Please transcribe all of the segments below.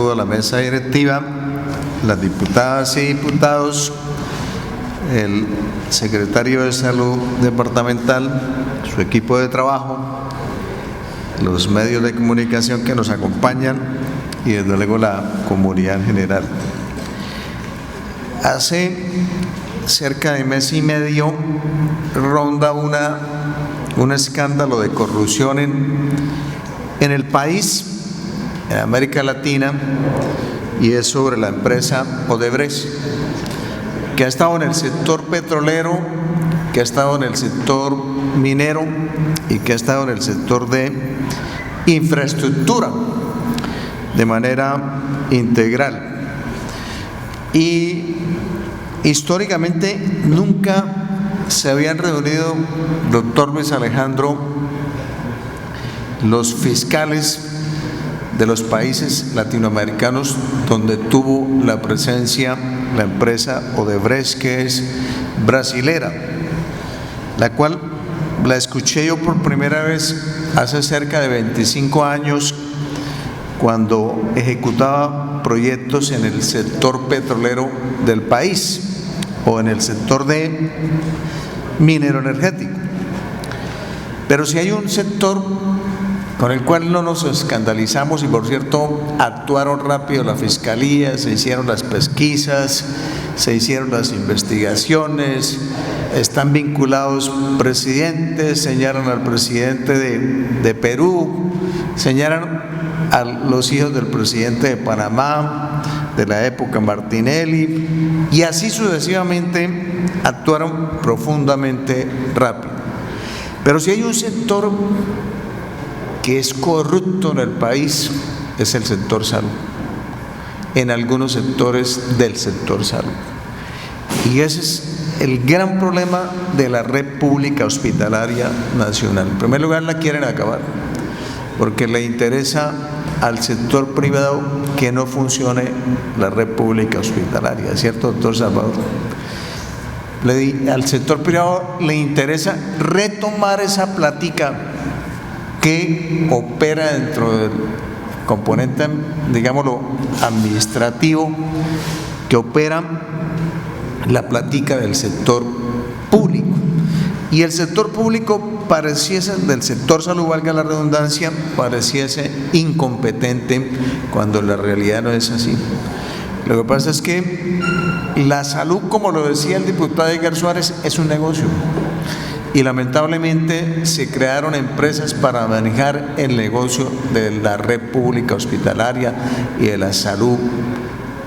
saludo a la mesa directiva, las diputadas y diputados, el secretario de Salud departamental, su equipo de trabajo, los medios de comunicación que nos acompañan y desde luego la comunidad en general. Hace cerca de mes y medio ronda un escándalo de corrupción en el país, en América Latina, y es sobre la empresa Odebrecht, que ha estado en el sector petrolero, que ha estado en el sector minero y que ha estado en el sector de infraestructura de manera integral. Y históricamente nunca se habían reunido, doctor Luis Alejandro, los fiscales de los países latinoamericanos donde tuvo la presencia la empresa Odebrecht, que es brasilera, la cual la escuché yo por primera vez hace cerca de 25 años cuando ejecutaba proyectos en el sector petrolero del país o en el sector de minero energético. Pero si hay un sector con el cual no nos escandalizamos, y por cierto actuaron rápido la fiscalía, se hicieron las pesquisas, se hicieron las investigaciones, están vinculados presidentes, señalan al presidente de Perú, señalan a los hijos del presidente de Panamá, de la época Martinelli, y así sucesivamente actuaron profundamente rápido. Pero si hay un sector que es corrupto en el país, es el sector salud, en algunos sectores del sector salud. Y ese es el gran problema de la red pública hospitalaria nacional. En primer lugar, la quieren acabar, porque le interesa al sector privado que no funcione la red pública hospitalaria, ¿cierto, doctor Salvador? Al sector privado le interesa retomar esa plática que opera dentro del componente, digámoslo, administrativo, que opera la plática del sector público. Y el sector público pareciese, del sector salud, valga la redundancia, pareciese incompetente cuando la realidad no es así. Lo que pasa es que la salud, como lo decía el diputado Edgar Suárez, es un negocio. Y lamentablemente se crearon empresas para manejar el negocio de la red pública hospitalaria y de la salud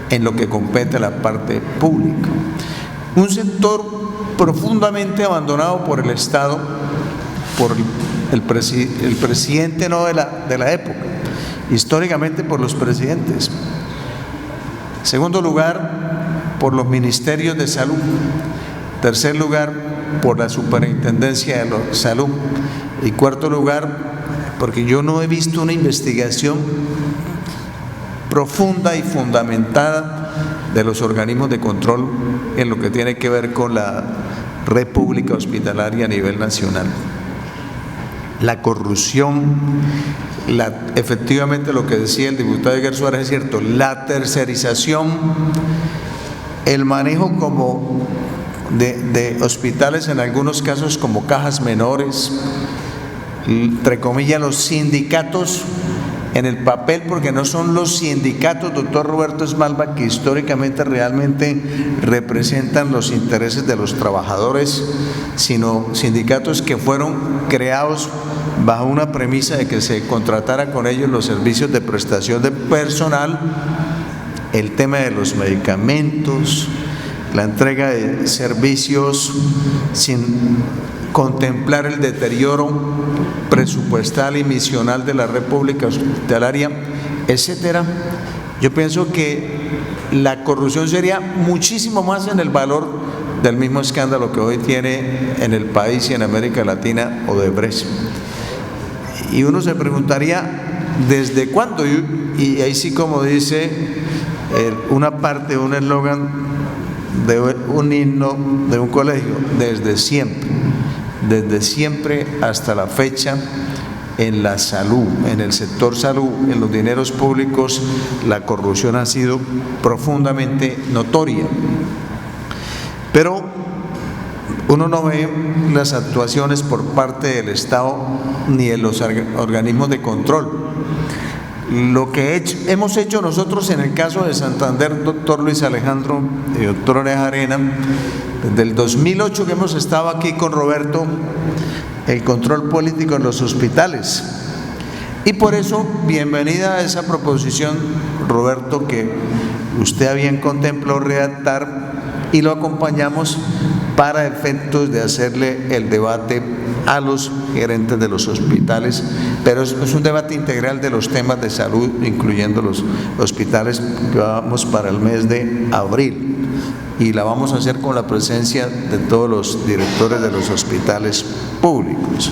en lo que compete a la parte pública. Un sector profundamente abandonado por el Estado, por el presidente no de la época, históricamente por los presidentes. Segundo lugar, por los ministerios de salud. Tercer lugar, por la superintendencia de la salud. Y cuarto lugar, porque yo no he visto una investigación profunda y fundamentada de los organismos de control en lo que tiene que ver con la red pública hospitalaria a nivel nacional. La corrupción, efectivamente lo que decía el diputado Edgar Suárez es cierto, la tercerización, el manejo como de hospitales en algunos casos como cajas menores, entre comillas los sindicatos en el papel, porque no son los sindicatos, doctor Roberto Esmalva, que históricamente realmente representan los intereses de los trabajadores, sino sindicatos que fueron creados bajo una premisa de que se contratara con ellos los servicios de prestación de personal, el tema de los medicamentos, la entrega de servicios sin contemplar el deterioro presupuestal y misional de la red pública hospitalaria, etcétera. Yo pienso que la corrupción sería muchísimo más en el valor del mismo escándalo que hoy tiene en el país y en América Latina Odebrecht. Y uno se preguntaría, ¿desde cuándo? Y ahí sí, como dice una parte, un eslogan de un himno de un colegio, desde siempre hasta la fecha, en la salud, en el sector salud, en los dineros públicos, la corrupción ha sido profundamente notoria. Pero uno no ve las actuaciones por parte del Estado ni de los organismos de control. Lo que hemos hecho nosotros en el caso de Santander, doctor Luis Alejandro y doctor Oreja Arena, desde el 2008 que hemos estado aquí con Roberto, el control político en los hospitales. Y por eso, bienvenida a esa proposición, Roberto, que usted había contemplado redactar, y lo acompañamos para efectos de hacerle el debate a los gerentes de los hospitales, pero es un debate integral de los temas de salud, incluyendo los hospitales, que vamos para el mes de abril, y la vamos a hacer con la presencia de todos los directores de los hospitales públicos.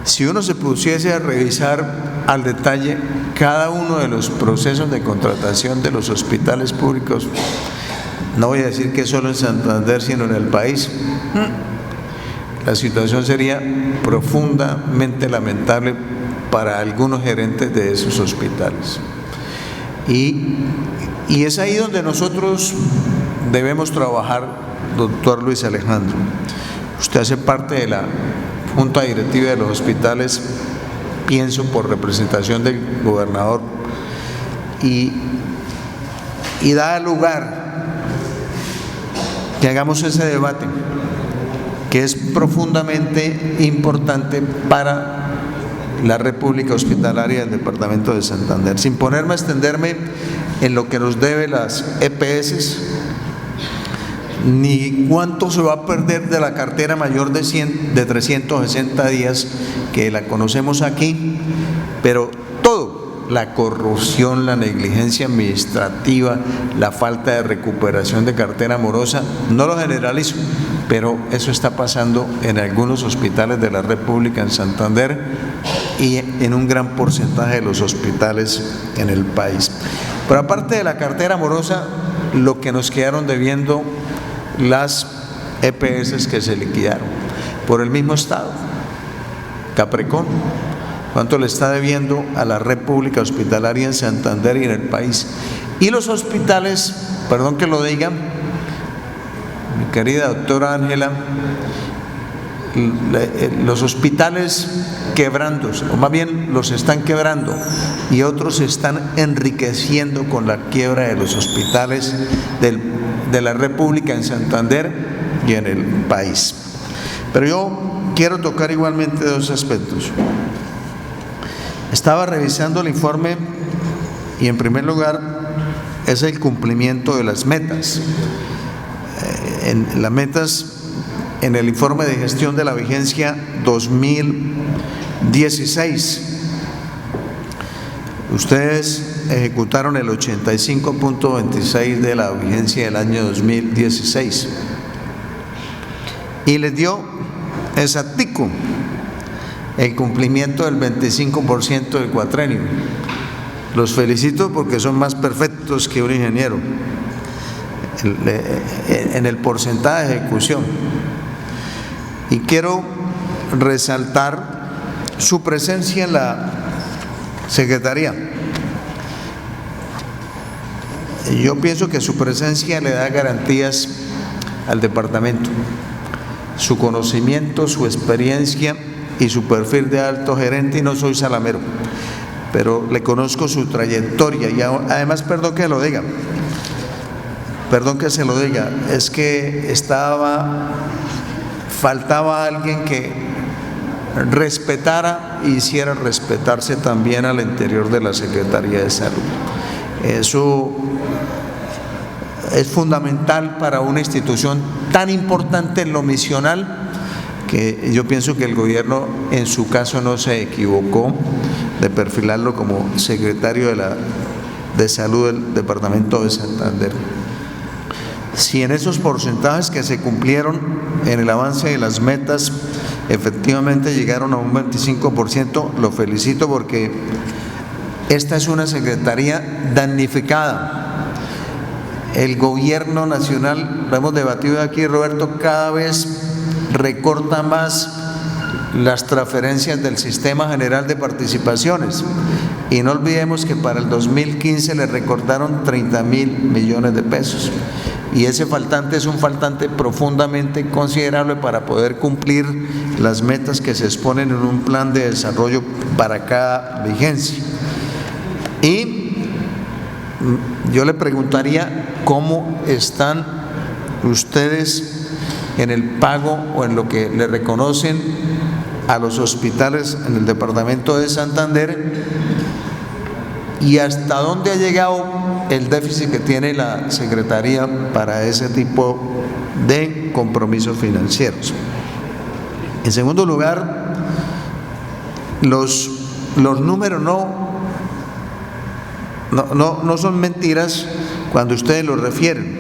Si uno se pusiese a revisar al detalle cada uno de los procesos de contratación de los hospitales públicos, no voy a decir que solo en Santander, sino en el país, la situación sería profundamente lamentable para algunos gerentes de esos hospitales. Y es ahí donde nosotros debemos trabajar, doctor Luis Alejandro. Usted hace parte de la Junta Directiva de los hospitales, pienso por representación del gobernador, y da lugar que hagamos ese debate, que es profundamente importante para la República Hospitalaria del Departamento de Santander. Sin ponerme a extenderme en lo que nos debe las EPS, ni cuánto se va a perder de la cartera mayor de 360 días, que la conocemos aquí, pero todo, la corrupción, la negligencia administrativa, la falta de recuperación de cartera morosa, no lo generalizo, pero eso está pasando en algunos hospitales de la República en Santander y en un gran porcentaje de los hospitales en el país. Pero aparte de la cartera morosa, lo que nos quedaron debiendo las EPS que se liquidaron por el mismo Estado, Caprecón, cuánto le está debiendo a la República Hospitalaria en Santander y en el país. Y los hospitales, perdón que lo diga, mi querida doctora Ángela, los hospitales quebrandos, o más bien los están quebrando, y otros se están enriqueciendo con la quiebra de los hospitales de la República en Santander y en el país. Pero yo quiero tocar igualmente dos aspectos. Estaba revisando el informe y, en primer lugar, es el cumplimiento de las metas. Las metas en el informe de gestión de la vigencia 2016. Ustedes ejecutaron el 85.26 de la vigencia del año 2016 y les dio exactico el cumplimiento del 25% del cuatrenio. Los felicito porque son más perfectos que un ingeniero en el porcentaje de ejecución. Y quiero resaltar su presencia en la Secretaría. Yo pienso que su presencia le da garantías al departamento, su conocimiento, su experiencia y su perfil de alto gerente, y no soy salamero, pero le conozco su trayectoria. Y además, perdón que se lo diga, es que faltaba alguien que respetara e hiciera respetarse también al interior de la Secretaría de Salud. Eso es fundamental para una institución tan importante en lo misional, que yo pienso que el gobierno en su caso no se equivocó de perfilarlo como secretario de Salud del Departamento de Santander. Si en esos porcentajes que se cumplieron en el avance de las metas efectivamente llegaron a un 25%, lo felicito, porque esta es una secretaría damnificada. El gobierno nacional, lo hemos debatido aquí, Roberto, cada vez recorta más las transferencias del Sistema General de Participaciones. Y no olvidemos que para el 2015 le recortaron 30.000 millones de pesos. Y ese faltante es un faltante profundamente considerable para poder cumplir las metas que se exponen en un plan de desarrollo para cada vigencia. Y yo le preguntaría cómo están ustedes en el pago o en lo que le reconocen a los hospitales en el departamento de Santander y hasta dónde ha llegado el déficit que tiene la Secretaría para ese tipo de compromisos financieros. En segundo lugar, los números no son mentiras cuando ustedes los refieren.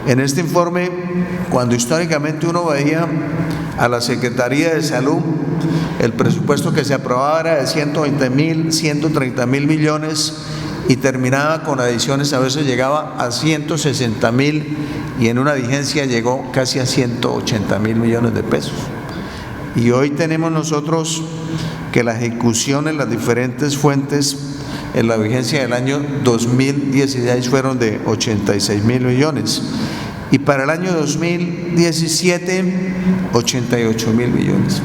En este informe, cuando históricamente uno veía a la Secretaría de Salud, el presupuesto que se aprobaba era de 120.000, 130.000 millones y terminaba con adiciones, a veces llegaba a 160.000 y en una vigencia llegó casi a 180.000 millones de pesos. Y hoy tenemos nosotros que la ejecución en las diferentes fuentes en la vigencia del año 2016 fueron de 86.000 millones y para el año 2017 88.000 millones.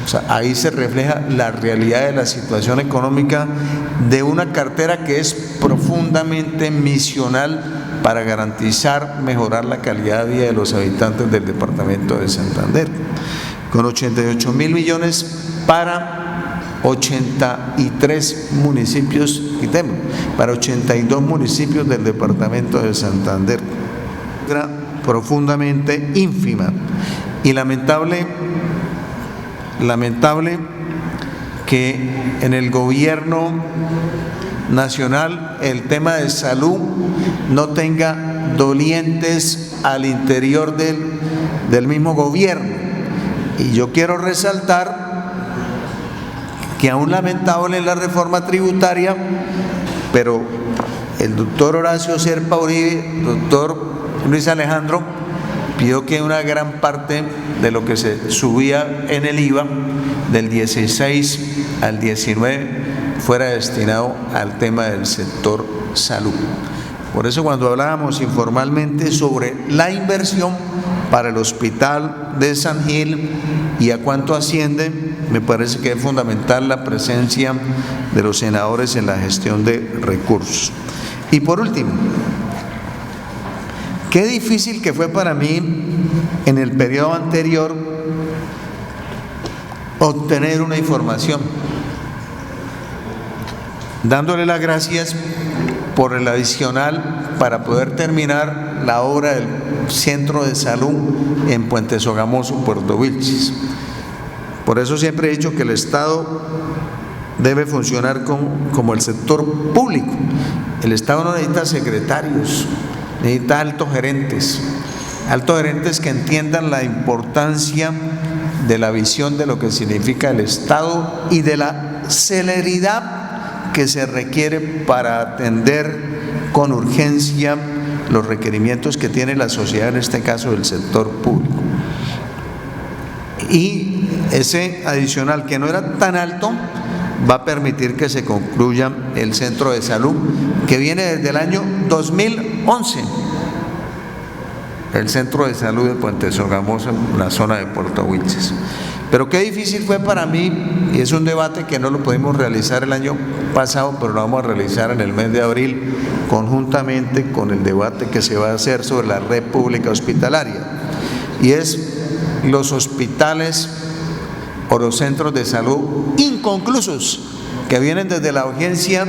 O sea, ahí se refleja la realidad de la situación económica de una cartera que es profundamente misional para garantizar, mejorar la calidad de vida de los habitantes del departamento de Santander, con 88.000 millones para 83 municipios, quitemos, para 82 municipios del departamento de Santander. Era profundamente ínfima y lamentable que en el gobierno nacional el tema de salud no tenga dolientes al interior del mismo gobierno. Y yo quiero resaltar que aún lamentable en la reforma tributaria, pero el doctor Horacio Serpa Uribe, doctor Luis Alejandro, pidió que una gran parte de lo que se subía en el IVA del 16 al 19 fuera destinado al tema del sector salud. Por eso cuando hablábamos informalmente sobre la inversión para el hospital de San Gil y a cuánto asciende, me parece que es fundamental la presencia de los senadores en la gestión de recursos. Y por último, qué difícil que fue para mí en el periodo anterior obtener una información, dándole las gracias por el adicional para poder terminar la obra del centro de salud en Puente Sogamoso, Puerto Wilches. Por eso siempre he dicho que el Estado debe funcionar como el sector público. El Estado no necesita secretarios, necesita altos gerentes que entiendan la importancia de la visión de lo que significa el Estado y de la celeridad que se requiere para atender con urgencia los requerimientos que tiene la sociedad, en este caso del sector público. Y ese adicional, que no era tan alto, va a permitir que se concluya el centro de salud, que viene desde el año 2011. El centro de salud de Puente Sogamoso, en la zona de Puerto Wilches. Pero qué difícil fue para mí, y es un debate que no lo pudimos realizar el año pasado, pero lo vamos a realizar en el mes de abril, conjuntamente con el debate que se va a hacer sobre la red pública hospitalaria. Y es los hospitales o los centros de salud inconclusos, que vienen desde la urgencia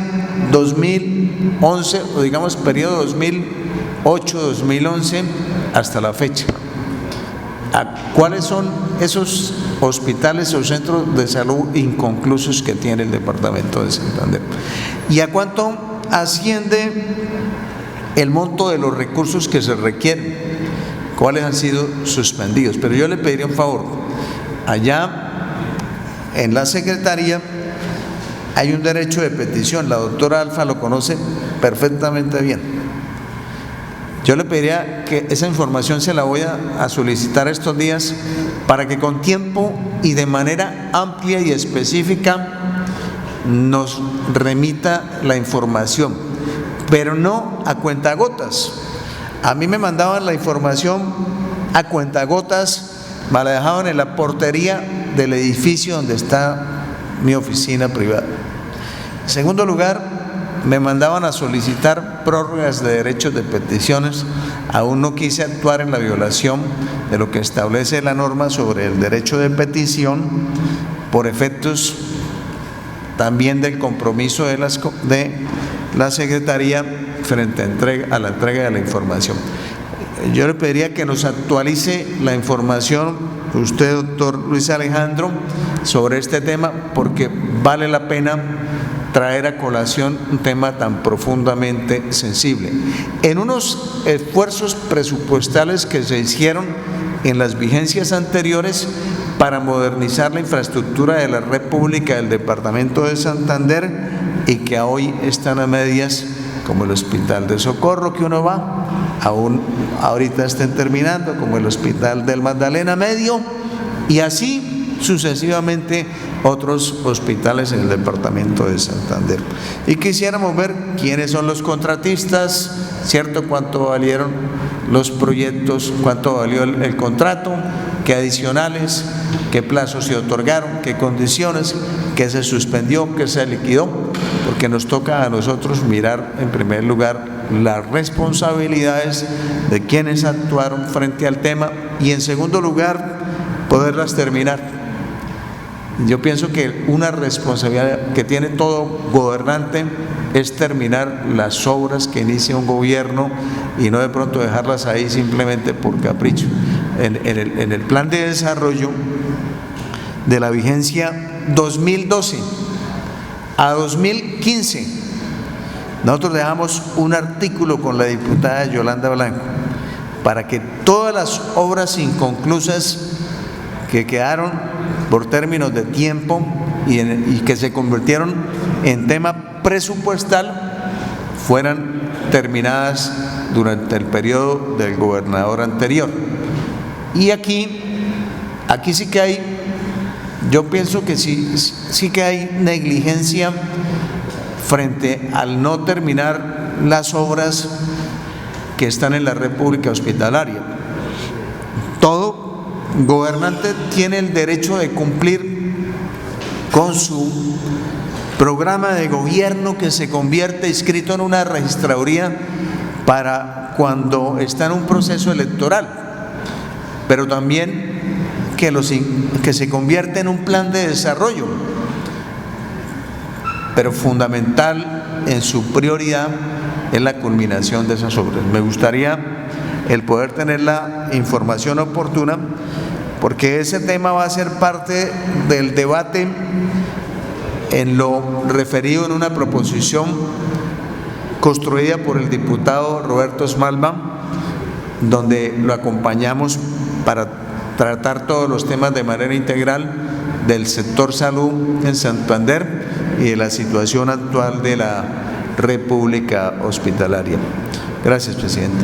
2011, o digamos periodo 2008-2011 hasta la fecha. ¿Cuáles son esos hospitales o centros de salud inconclusos que tiene el departamento de Santander? ¿Y a cuánto asciende el monto de los recursos que se requieren? ¿Cuáles han sido suspendidos? Pero yo le pediría un favor. Allá en la Secretaría hay un derecho de petición. La doctora Alfa lo conoce perfectamente bien. Yo le pediría que esa información se la voy a solicitar estos días para que con tiempo y de manera amplia y específica nos remita la información, pero no a cuentagotas. A mí me mandaban la información a cuentagotas, me la dejaban en la portería del edificio donde está mi oficina privada. En segundo lugar, me mandaban a solicitar prórrogas de derechos de peticiones. Aún no quise actuar en la violación de lo que establece la norma sobre el derecho de petición, por efectos también del compromiso de la Secretaría frente a la entrega de la información. Yo le pediría que nos actualice la información, usted, doctor Luis Alejandro, sobre este tema, porque vale la pena traer a colación un tema tan profundamente sensible. En unos esfuerzos presupuestales que se hicieron en las vigencias anteriores para modernizar la infraestructura de la red pública del departamento de Santander y que hoy están a medias, como el Hospital de Socorro que uno va, aún ahorita estén terminando, como el Hospital del Magdalena Medio, y así sucesivamente otros hospitales en el departamento de Santander. Y quisiéramos ver quiénes son los contratistas, ¿cierto? Cuánto valieron los proyectos, cuánto valió el contrato, qué adicionales, qué plazos se otorgaron, qué condiciones, qué se suspendió, qué se liquidó, porque nos toca a nosotros mirar en primer lugar las responsabilidades de quienes actuaron frente al tema y en segundo lugar poderlas terminar. Yo pienso que una responsabilidad que tiene todo gobernante es terminar las obras que inicia un gobierno y no de pronto dejarlas ahí simplemente por capricho. En el plan de desarrollo de la vigencia 2012 a 2015, nosotros dejamos un artículo con la diputada Yolanda Blanco para que todas las obras inconclusas que quedaron por términos de tiempo y que se convirtieron en tema presupuestal fueran terminadas durante el periodo del gobernador anterior. Y aquí sí que hay, yo pienso que sí que hay negligencia frente al no terminar las obras que están en la red pública hospitalaria. Todo gobernante tiene el derecho de cumplir con su programa de gobierno que se convierte inscrito en una registraduría para cuando está en un proceso electoral, pero también que se convierte en un plan de desarrollo, pero fundamental en su prioridad es la culminación de esas obras. Me gustaría el poder tener la información oportuna, porque ese tema va a ser parte del debate en lo referido en una proposición construida por el diputado Roberto Smalba, donde lo acompañamos para tratar todos los temas de manera integral del sector salud en Santander y de la situación actual de la red pública hospitalaria. Gracias, presidente.